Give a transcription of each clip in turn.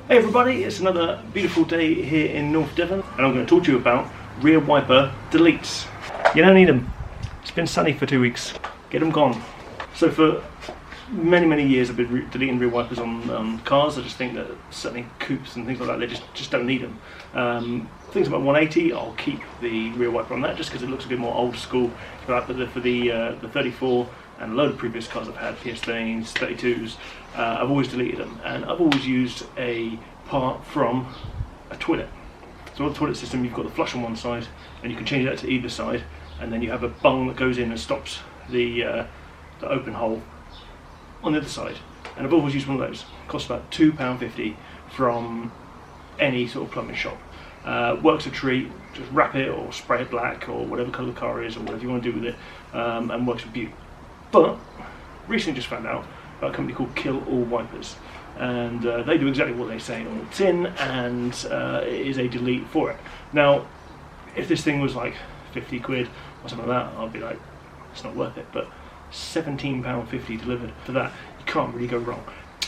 Hey everybody, it's another beautiful day here in North Devon and I'm going to talk to you about rear wiper deletes. You don't need them. It's been sunny for 2 weeks. Get them gone. So for many years I've been deleting rear wipers on cars. I just think that certainly coupes and things like that, they just don't need them. Things about 180, I'll keep the rear wiper on that just because it looks a bit more old school. But for the 34 and a load of previous cars I've had, PS13s, 32s, I've always deleted them, and I've always used a part from a toilet. So on the toilet system you've got the flush on one side and you can change that to either side, and then you have a bung that goes in and stops the open hole on the other side. And I've always used one of those. It costs about £2.50 from any sort of plumbing shop. Works a treat. Just wrap it or spray it black or whatever colour the car is or whatever you want to do with it, and works a beaut. But recently just found out about a company called Kill All Wipers, and they do exactly what they say on the tin, and it is a delete for it. Now if this thing was like 50 quid or something like that, I'd be like, it's not worth it, but £17.50 delivered for that, you can't really go wrong.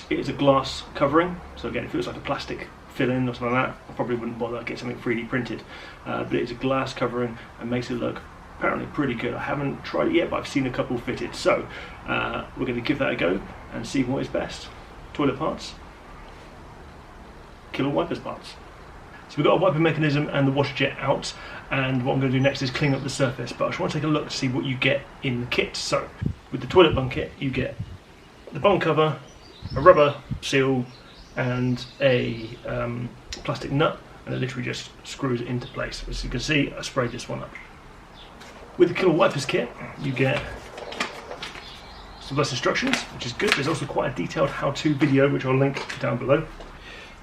It is a glass covering, so again if it was like a plastic fill-in or something like that, I probably wouldn't bother, get something 3D printed, but it's a glass covering and makes it look apparently pretty good. I haven't tried it yet, but I've seen a couple fitted, so we're going to give that a go and see what is best. Toilet parts, Kill All Wipers parts. So we've got a wiper mechanism and the washer jet out, and what I'm going to do next is clean up the surface, but I just want to take a look to see what you get in the kit. So with the toilet bung kit you get the bung cover, a rubber seal and a plastic nut, and it literally just screws it into place. As you can see, I sprayed this one up. With the Kill All Wipers kit you get some less instructions, which is good. There's also quite a detailed how-to video which I'll link down below.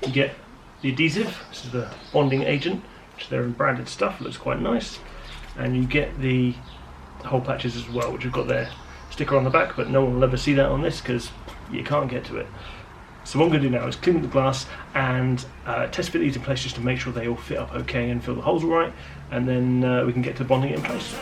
You get the adhesive, this is the bonding agent, which they're in branded stuff, looks quite nice, and you get the hole patches as well, which have got their sticker on the back, but no one will ever see that on this because you can't get to it. So what I'm going to do now is clean up the glass and test fit these in place just to make sure they all fit up okay and fill the holes all right, and then we can get to bonding it in place.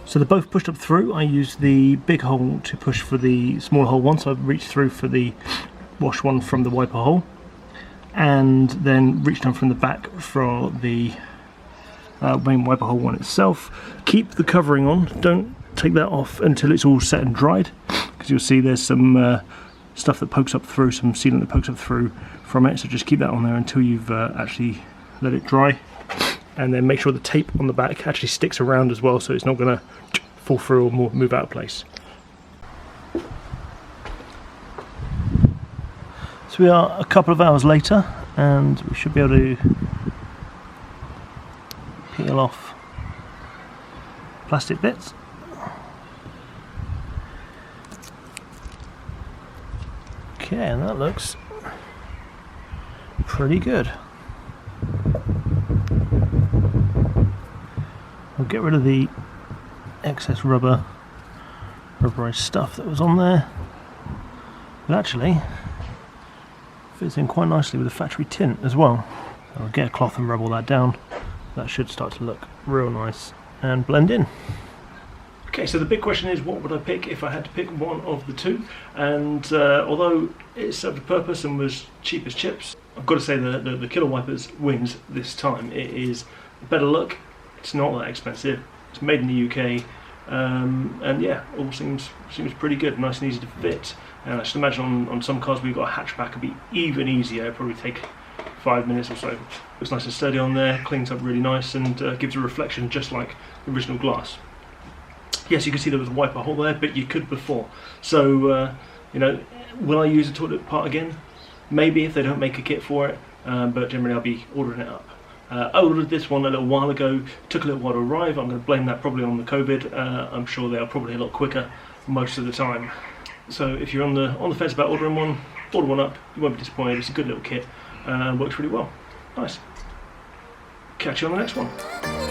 So they're both pushed up through. I used the big hole to push for the small hole one, so I've reached through for the wash one from the wiper hole, and then reached down from the back for the main wiper hole one itself. Keep the covering on, don't take that off until it's all set and dried, because you'll see there's some stuff that pokes up through, some sealant that pokes up through from it, so just keep that on there until you've actually let it dry. And then make sure the tape on the back actually sticks around as well, so it's not going to fall through or move out of place. So we are a couple of hours later and we should be able to peel off plastic bits. Okay, and that looks pretty good. I'll get rid of the excess rubberized stuff that was on there, but actually fits in quite nicely with the factory tint as well. I'll get a cloth and rub all that down. That should start to look real nice and blend in. Okay, so the big question is, what would I pick if I had to pick one of the two? And although it served a purpose and was cheap as chips, I've got to say that the Kill All Wipers wins this time. It is a better look, it's not that expensive, it's made in the UK, and yeah, all seems pretty good, nice and easy to fit. And I should imagine on some cars we've got a hatchback, it'll be even easier. It'll probably take 5 minutes or so. Looks nice and sturdy on there, cleans up really nice, and gives a reflection just like the original glass. Yes, you can see there was a wiper hole there, but you could before. So, you know, will I use a toilet part again? Maybe, if they don't make a kit for it, but generally I'll be ordering it up. I ordered this one a little while ago, took a little while to arrive. I'm going to blame that probably on the COVID. I'm sure they are probably a lot quicker most of the time. So if you're on the fence about ordering one, order one up. You won't be disappointed. It's a good little kit, works really well. Nice. Catch you on the next one.